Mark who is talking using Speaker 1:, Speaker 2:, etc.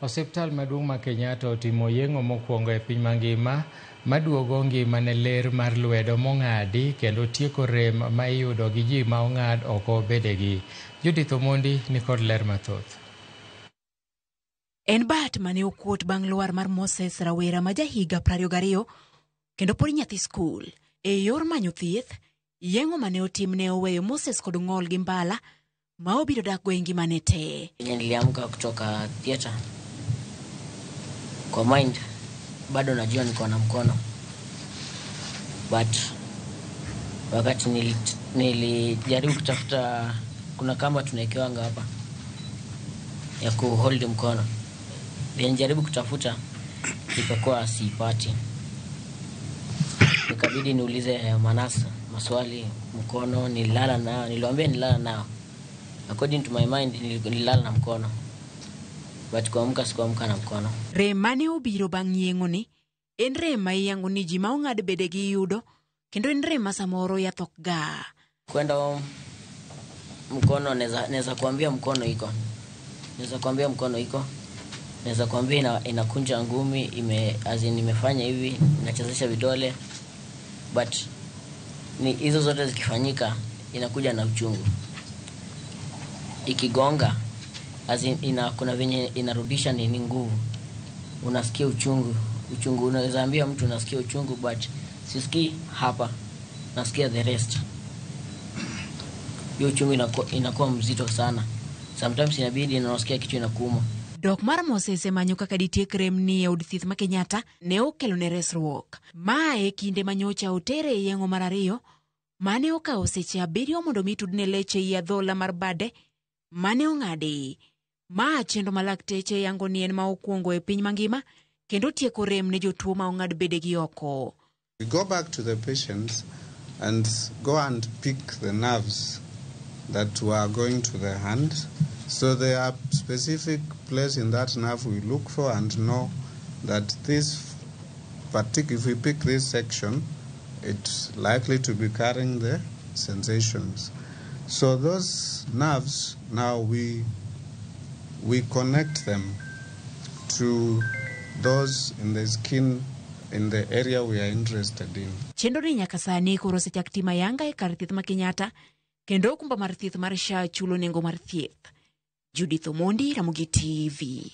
Speaker 1: Osiptal maduong' ma Kenyatta otimo yeng'o mokwongo e piny mangima maduogo ngima ne ler mar lwedo mong'adi kendo tieko rem ma iyudo gi ji ma ong'ad oko bedegi. Judith Omondi ni kod ler mathoth.
Speaker 2: En bat mane okuot bang' lwar mar Moses Rawera ma jahiga 22 kendo pod nyathi skul. E yor manyo thieth, yeng'o mane otimne oweyo Moses kod ng'ol gi mbala ma obiro dak go ngimane te.
Speaker 3: Niliamka kutoka theater. Kwa mind bado najua niko na mkono, but wakati nilijaribu kutafuta, kuna kamba tunaekewanga hapa ya kuhold mkono, nilijaribu kutafuta ikakuwa siipati. Nikabidi niulize Manasa maswali. Mkono nilala nao, niliwaambia nilala nao. According to my mind nilala na mkono, but kuamka sikuamka na mkono.
Speaker 2: Rem mane obiro bang' yeng'o ni en rem ma iyango ni ji ma ong'ad bedegi yudo, kendo en rem ma samoro yathok ga.
Speaker 3: Kwenda mkono neza kuambia mkono iko. Neza kuambia mkono iko. Neza kuambia inakunja ngumi, nimefanya hivi, inachezesha vidole. But ni hizo zote zikifanyika inakuja na uchungu. Ikigonga kuna venye inarudisha nini nguvu. Unasikia uchungu. Unaweza ambia mtu unasikia uchungu, but sisikii hapa. Nasikia the rest. Hiyo uchungu inakuwa mzito sana. Sometimes inabidi unasikia kichwa inakuuma.
Speaker 2: Dok mar Moses manyo kaka ditiek rem ni e od thieth ma Kenyatta ne okelo ne resruok. Mae kinde manyocha otere e yeng'o mar ariyo mane okawo seche 7 mondo mitudne leche i adhola mar bade mane ong'adi. Ma chendo ma lakteche yango ni en ma okwongo e piny mangima kendo tieko rem ne jotuo ma ong'ad bedegi oko.
Speaker 4: We go back to the patients and go and pick the nerves that were going to the hand. So there are specific place in that nerve we look for and know that if we pick this section, it's likely to be carrying the sensations. So those nerves, now we connect them to those in the skin in the area we are interested in.
Speaker 2: Chendo ni nyaka sani koro sechak tima yanga e kar thieth ma Kenyatta kendo kumba mar thieth mar SHA chulo nengo mar thieth. Judith Omondi, Ramogi TV.